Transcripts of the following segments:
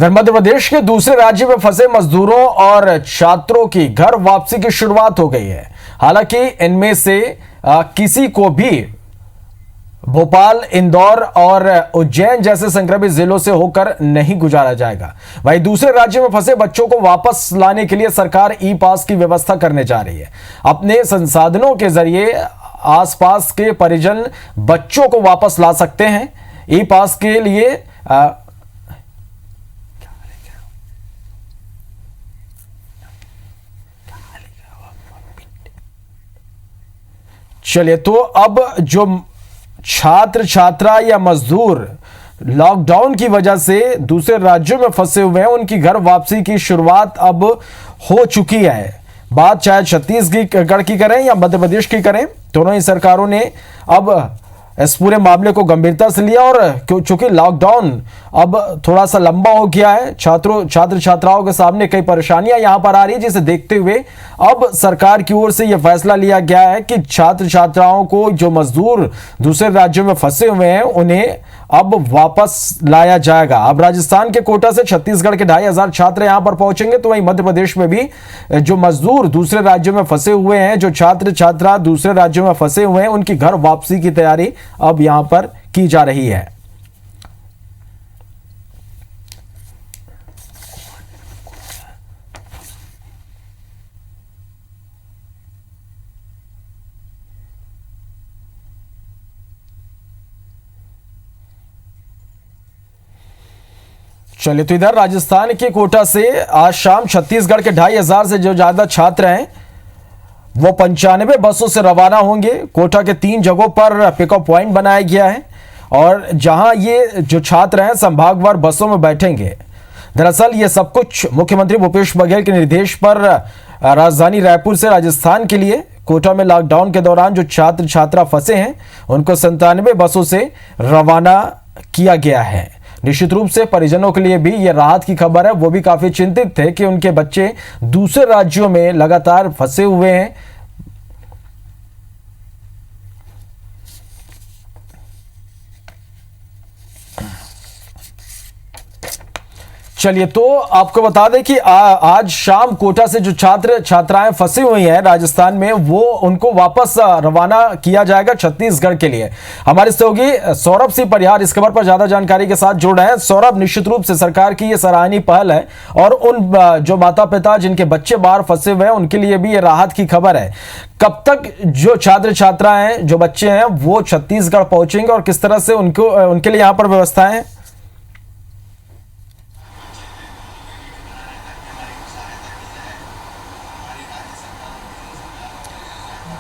इधर मध्य प्रदेश के दूसरे राज्य में फंसे मजदूरों और छात्रों की घर वापसी की शुरुआत हो गई है। हालांकि इनमें से किसी को भी भोपाल, इंदौर और उज्जैन जैसे संक्रमित जिलों से होकर नहीं गुजारा जाएगा। वहीं दूसरे राज्य में फंसे बच्चों को वापस लाने के लिए सरकार ई पास की व्यवस्था करने जा रही है। अपने संसाधनों के जरिए आसपास के परिजन बच्चों को वापस ला सकते हैं। ई पास के लिए चलिए, तो अब जो छात्र छात्रा या मजदूर लॉकडाउन की वजह से दूसरे राज्यों में फंसे हुए हैं, उनकी घर वापसी की शुरुआत अब हो चुकी है। बात चाहे छत्तीसगढ़ की करें या मध्य प्रदेश की करें, दोनों ही सरकारों ने अब इस पूरे मामले को गंभीरता से लिया। और चूंकि लॉकडाउन अब थोड़ा सा लंबा हो गया है, छात्र छात्राओं के सामने कई परेशानियां यहां पर आ रही है, जिसे देखते हुए अब सरकार की ओर से यह फैसला लिया गया है कि छात्र छात्राओं को, जो मजदूर दूसरे राज्यों में फंसे हुए हैं, उन्हें अब वापस लाया जाएगा। अब राजस्थान के कोटा से छत्तीसगढ़ के 2500 छात्र यहां पर पहुंचेंगे, तो वहीं मध्य प्रदेश में भी जो मजदूर दूसरे राज्यों में फंसे हुए हैं, जो छात्र छात्रा दूसरे राज्यों में फंसे हुए हैं, उनकी घर वापसी की तैयारी अब यहां पर की जा रही है। चलिए, तो इधर राजस्थान के कोटा से आज शाम छत्तीसगढ़ के 2500 से जो ज्यादा छात्र हैं, वो 95 बसों से रवाना होंगे। कोटा के 3 जगहों पर पिकअप पॉइंट बनाया गया है और जहां ये जो छात्र हैं संभागवार बसों में बैठेंगे। दरअसल ये सब कुछ मुख्यमंत्री भूपेश बघेल के निर्देश पर राजधानी रायपुर से राजस्थान के लिए कोटा में लॉकडाउन के दौरान जो छात्र छात्रा फंसे हैं, उनको 97 बसों से रवाना किया गया है। निश्चित रूप से परिजनों के लिए भी यह राहत की खबर है। वो भी काफी चिंतित थे कि उनके बच्चे दूसरे राज्यों में लगातार फंसे हुए हैं। चलिए, तो आपको बता दें कि आज शाम कोटा से जो छात्र छात्राएं फंसी हुई हैं राजस्थान में, वो उनको वापस रवाना किया जाएगा छत्तीसगढ़ के लिए। हमारे सहयोगी सौरभ सिंह परिहार इस खबर पर ज्यादा जानकारी के साथ जुड़ रहे हैं। सौरभ, निश्चित रूप से सरकार की यह सराहनीय पहल है और उन जो माता पिता जिनके बच्चे बाहर फंसे हुए हैं, उनके लिए भी ये राहत की खबर है। कब तक जो छात्र छात्राएं, जो बच्चे हैं, वो छत्तीसगढ़ पहुंचेंगे और किस तरह से उनके लिए यहाँ पर व्यवस्थाएं हैं?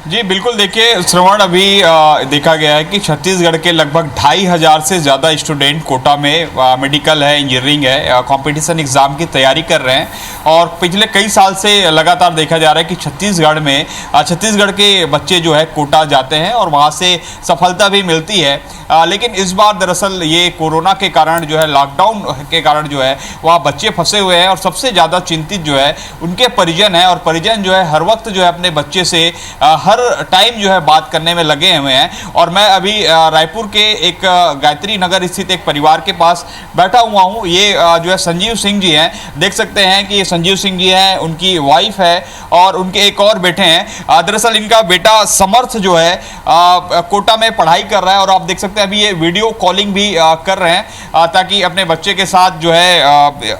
जी बिल्कुल, देखिए श्रवण, अभी देखा गया है कि छत्तीसगढ़ के लगभग 2500 से ज़्यादा स्टूडेंट कोटा में मेडिकल है, इंजीनियरिंग है, कंपटीशन एग्ज़ाम की तैयारी कर रहे हैं। और पिछले कई साल से लगातार देखा जा रहा है कि छत्तीसगढ़ के बच्चे जो है कोटा जाते हैं और वहाँ से सफलता भी मिलती है। लेकिन इस बार दरअसल ये कोरोना के कारण जो है, लॉकडाउन के कारण जो है, वहाँ बच्चे फंसे हुए हैं और सबसे ज़्यादा चिंतित जो है उनके परिजन हैं। और परिजन जो है हर वक्त जो है अपने बच्चे से हर टाइम जो है बात करने में लगे हुए हैं। और मैं अभी रायपुर के एक गायत्री नगर स्थित एक परिवार के पास बैठा हुआ हूँ। ये जो है संजीव सिंह जी हैं, देख सकते हैं कि ये संजीव सिंह जी हैं, उनकी वाइफ है और उनके एक और बेटे हैं। दरअसल इनका बेटा समर्थ जो है कोटा में पढ़ाई कर रहा है और आप देख सकते हैं अभी ये वीडियो कॉलिंग भी कर रहे हैं ताकि अपने बच्चे के साथ जो है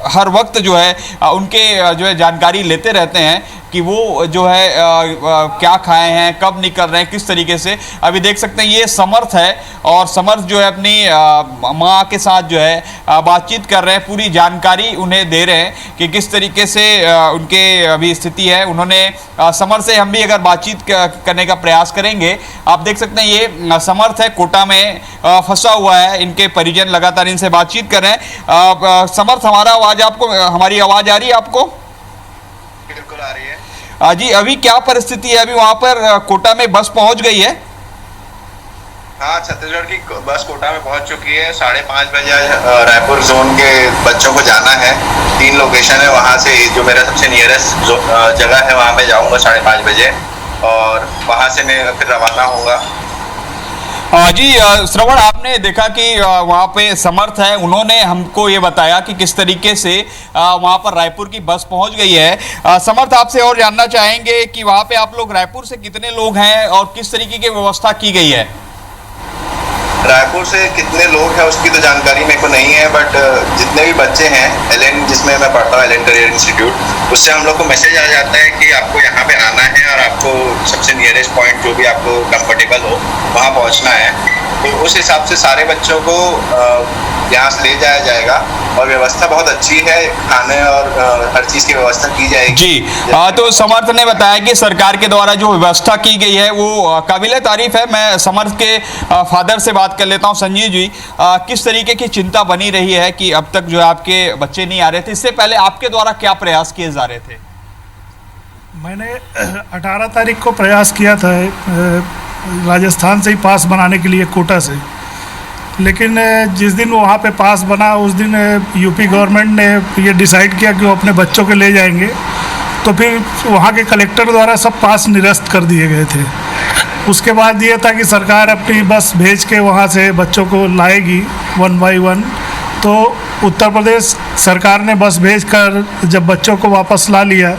हर वक्त जो है उनके जो है जानकारी लेते रहते हैं कि वो जो है क्या खाए हैं, कब निकल रहे हैं, किस तरीके से। अभी देख सकते हैं ये समर्थ है और समर्थ जो है अपनी माँ के साथ जो है बातचीत कर रहे हैं, पूरी जानकारी उन्हें दे रहे हैं कि किस तरीके से उनके अभी स्थिति है। उन्होंने समर्थ से हम भी अगर बातचीत करने का प्रयास करेंगे। आप देख सकते हैं ये समर्थ है, कोटा में फंसा हुआ है, इनके परिजन लगातार इनसे बातचीत कर रहे हैं। समर्थ, हमारी आवाज़ आ रही है आपको? बिल्कुल आ रही है जी। अभी क्या परिस्थिति है? अभी वहां पर कोटा में बस पहुंच गई है? हाँ, छत्तीसगढ़ की बस कोटा में पहुंच चुकी है। 5:30 बजे रायपुर जोन के बच्चों को जाना है। 3 लोकेशन है, वहां से जो मेरा सबसे नियरेस्ट जगह है वहां मैं जाऊंगा 5:30 बजे और वहां से मैं फिर रवाना होगा। जी श्रवण, आपने देखा कि वहाँ पे समर्थ है, उन्होंने हमको ये बताया कि किस तरीके से वहाँ पर रायपुर की बस पहुँच गई है। समर्थ, आपसे और जानना चाहेंगे कि वहाँ पे आप लोग रायपुर से कितने लोग हैं और किस तरीके की व्यवस्था की गई है? रायपुर से कितने लोग हैं उसकी तो जानकारी मेरे को नहीं है, बट जितने भी बच्चे हैं एलएन, जिसमें मैं पढ़ता हूँ, एलएन करियर इंस्टीट्यूट, उससे हम लोग को मैसेज आ जाता है कि आपको यहाँ पे आना है और आपको सबसे नियरेस्ट पॉइंट जो भी आपको कंफर्टेबल हो वहाँ पहुँचना है। तो उस हिसाब से सारे बच्चों को यहाँ से ले जाया जाएगा और व्यवस्था बहुत अच्छी है, खाने और हर चीज़ की व्यवस्था की जाएगी जी। तो समर्थ ने बताया कि सरकार के द्वारा जो व्यवस्था की गई है वो काबिल तारीफ है। मैं समर्थ के फादर से बात कर लेता हूं। संजीव जी, किस तरीके की चिंता बनी रही है कि अब तक जो है आपके बच्चे नहीं आ रहे थे, इससे पहले आपके द्वारा क्या प्रयास किए जा रहे थे? मैंने 18 तारीख को प्रयास किया था राजस्थान से ही पास बनाने के लिए कोटा से, लेकिन जिस दिन वहाँ पे पास बना उस दिन यूपी गवर्नमेंट ने ये डिसाइड किया कि वो अपने बच्चों को ले जाएंगे, तो फिर वहाँ के कलेक्टर द्वारा सब पास निरस्त कर दिए गए थे। उसके बाद ये था कि सरकार अपनी बस भेज के वहाँ से बच्चों को लाएगी 1 बाय 1। तो उत्तर प्रदेश सरकार ने बस भेजकर जब बच्चों को वापस ला लिया,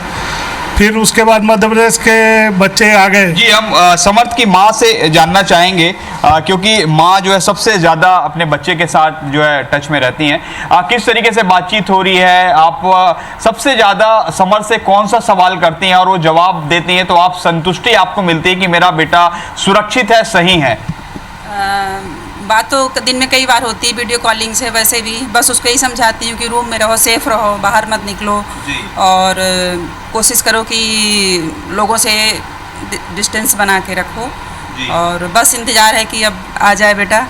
फिर उसके बाद मध्य प्रदेश के बच्चे आ गए। जी, हम समर्थ की माँ से जानना चाहेंगे क्योंकि माँ जो है सबसे ज़्यादा अपने बच्चे के साथ जो है टच में रहती हैं। किस तरीके से बातचीत हो रही है? आप सबसे ज़्यादा समर्थ से कौन सा सवाल करती हैं और वो जवाब देती हैं तो आप संतुष्टि आपको मिलती है कि मेरा बेटा सुरक्षित है, सही है? बात तो दिन में कई बार होती है वीडियो कॉलिंग से, वैसे भी बस उसको यही समझाती हूँ कि रूम में रहो, सेफ रहो, बाहर मत निकलो और कोशिश करो कि लोगों से डिस्टेंस बना के रखो और बस इंतज़ार है कि अब आ जाए बेटा।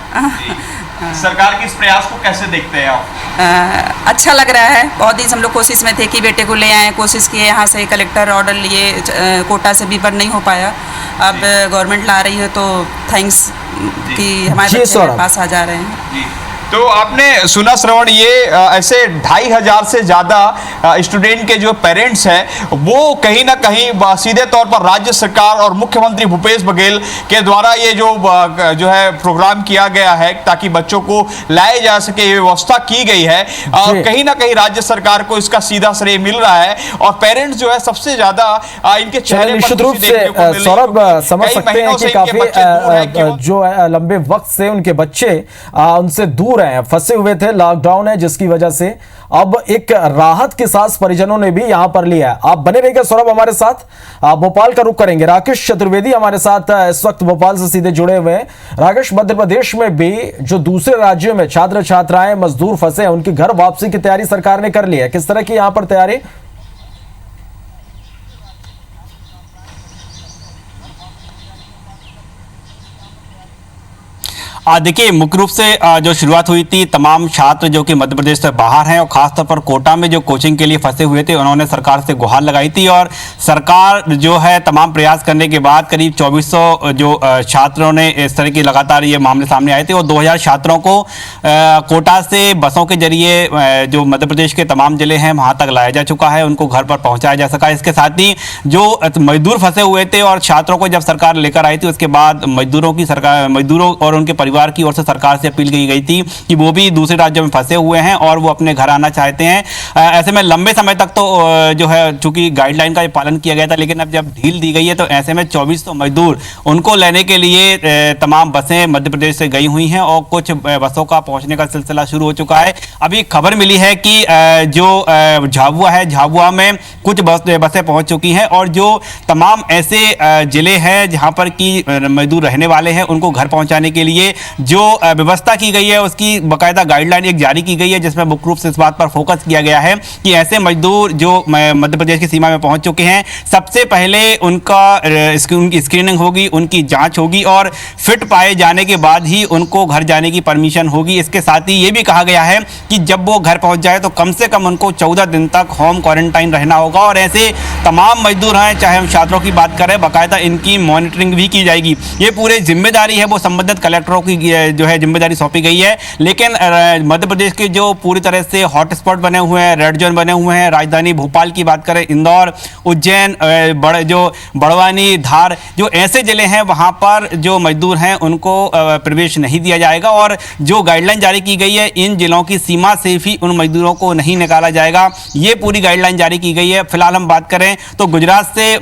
सरकार के इस प्रयास को कैसे देखते हैं आप? अच्छा लग रहा है। बहुत दिन से हम लोग कोशिश में थे कि बेटे को ले आएँ, कोशिश किए, यहाँ से कलेक्टर ऑर्डर लिए, कोटा से भी पर नहीं हो पाया। अब गवर्नमेंट ला रही है तो थैंक्स कि हमारे बच्चे मेरे पास आ जा रहे हैं। तो आपने सुना श्रवण, ये ऐसे 2500 से ज़्यादा स्टूडेंट के जो पेरेंट्स हैं वो कहीं ना कहीं सीधे तौर पर राज्य सरकार और मुख्यमंत्री भूपेश बघेल के द्वारा ये जो है प्रोग्राम किया गया है ताकि बच्चों को लाया जा सके, ये व्यवस्था की गई है। कहीं ना कहीं राज्य सरकार को इसका सीधा श्रेय मिल रहा है और पेरेंट्स जो है सबसे ज़्यादा इनके चेहरे निश्चित रूप से सौरभ समझ सकते हैं कि काफी जो लंबे वक्त से उनके बच्चे उनसे दूर फंसे हुए थे। लॉकडाउन है जिसकी वजह से अब एक राहत की सांस परिजनों ने भी यहां पर लिया है। आप बने रहिएगा सौरभ हमारे साथ। भोपाल का रुख करेंगे, राकेश चतुर्वेदी हमारे साथ इस वक्त भोपाल से सीधे जुड़े हुए हैं। राकेश, मध्य प्रदेश में भी जो दूसरे राज्यों में छात्र छात्राएं मजदूर फंसे हैं उनकी घर वापसी की तैयारी सरकार ने कर ली है, किस तरह की यहां पर तैयारी? देखिए, मुख्य रूप से जो शुरुआत हुई थी, तमाम छात्र जो कि मध्य प्रदेश से बाहर हैं और खासतौर पर कोटा में जो कोचिंग के लिए फंसे हुए थे उन्होंने सरकार से गुहार लगाई थी और सरकार जो है तमाम प्रयास करने के बाद करीब 2400 जो छात्रों ने इस तरह की लगातार ये मामले सामने आए थे और 2000 छात्रों को कोटा से बसों के जरिए जो मध्य प्रदेश के तमाम जिले हैं वहाँ तक लाया जा चुका है, उनको घर पर पहुँचाया जा सका। इसके साथ ही जो मजदूर फंसे हुए थे और छात्रों को जब सरकार लेकर आई थी उसके बाद मजदूरों और उनके परिवार की ओर से सरकार से अपील की गई थी कि वो भी दूसरे राज्यों में फंसे हुए हैं और वो अपने घर आना चाहते हैं। ऐसे में लंबे समय तक तो जो है चूंकि गाइडलाइन का पालन किया गया था, लेकिन अब जब ढील दी गई है तो ऐसे में 2400 मजदूर उनको लेने के लिए तमाम बसें मध्य प्रदेश से गई हुई हैं और कुछ बसों का पहुंचने का सिलसिला शुरू हो चुका है। अभी खबर मिली है कि जो झाबुआ है, झाबुआ में कुछ बसें पहुंच चुकी हैं और जो तमाम ऐसे जिले हैं जहां पर कि मजदूर रहने वाले हैं उनको घर पहुंचाने के लिए जो व्यवस्था की गई है उसकी बाकायदा गाइडलाइन एक जारी की गई है जिसमें मुख्य रूप से इस बात पर फोकस किया गया है कि ऐसे मजदूर जो मध्य प्रदेश की सीमा में पहुंच चुके हैं सबसे पहले उनकी स्क्रीनिंग होगी, उनकी जांच होगी और फिट पाए जाने के बाद ही उनको घर जाने की परमिशन होगी। इसके साथ ही ये भी कहा गया है कि जब वो घर पहुंच जाए तो कम से कम उनको 14 दिन तक होम क्वारंटाइन रहना होगा और ऐसे तमाम मजदूर हैं, चाहे हम छात्रों की बात करें, बाकायदा इनकी मॉनिटरिंग भी की जाएगी। ये पूरी जिम्मेदारी है वो संबंधित कलेक्टरों की की जो है जिम्मेदारी सौंपी गई है। लेकिन मध्य प्रदेश के जो पूरी तरह से हॉटस्पॉट बने हुए हैं, रेड जोन बने हुए हैं, राजधानी भोपाल की बात करें, इंदौर, उज्जैन, बड़वानी, धार, जो ऐसे जिले हैं वहां पर जो मजदूर हैं उनको प्रवेश नहीं दिया जाएगा और जो गाइडलाइन जारी की गई है इन जिलों की सीमा से भी उन मजदूरों को नहीं निकाला जाएगा, ये पूरी गाइडलाइन जारी की गई है। फिलहाल हम बात करें तो गुजरात से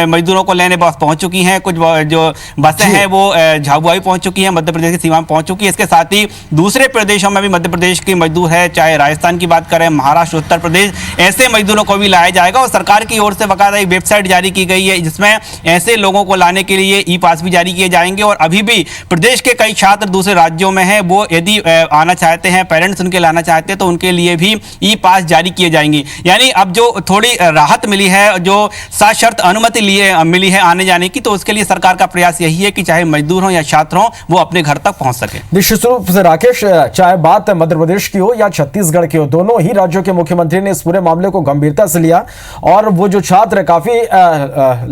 मजदूरों को लेने बस पहुंच चुकी हैं, कुछ जो बसें हैं वो झाबुआ भी पहुंच चुकी हैं, मध्य प्रदेश की सीमा में पहुंच चुकी है। इसके साथ ही दूसरे प्रदेशों में भी मध्य प्रदेश के मजदूर है, चाहे राजस्थान की बात करें, महाराष्ट्र, उत्तर प्रदेश, ऐसे मजदूरों को भी लाया जाएगा और सरकार की ओर से बाकायदा एक वेबसाइट जारी की गई है जिसमें ऐसे लोगों को लाने के लिए ई पास भी जारी किए जाएंगे। और अभी भी प्रदेश के कई छात्र दूसरे राज्यों में हैं, वो यदि आना चाहते हैं, पेरेंट्स उनके लाना चाहते हैं तो उनके लिए भी ई पास जारी किए जाएंगे। यानी अब जो थोड़ी राहत मिली है, जो सशर्त अनुमति मिली है आने जाने की, तो उसके लिए सरकार का प्रयास यही है कि चाहे मजदूर हों या छात्र हों वो अपने घर तक पहुंच सके। निश्चित रूप से राकेश, चाहे बात मध्य प्रदेश की हो या छत्तीसगढ़ की हो, दोनों ही राज्यों के मुख्यमंत्री ने इस पूरे मामले को गंभीरता से लिया और वो जो छात्र काफी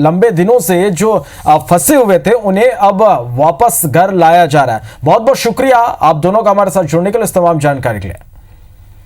लंबे दिनों से जो फंसे हुए थे उन्हें अब वापस घर लाया जा रहा है। बहुत बहुत शुक्रिया आप दोनों का हमारे साथ जुड़ने के लिए, इस तमाम जानकारी के लिए।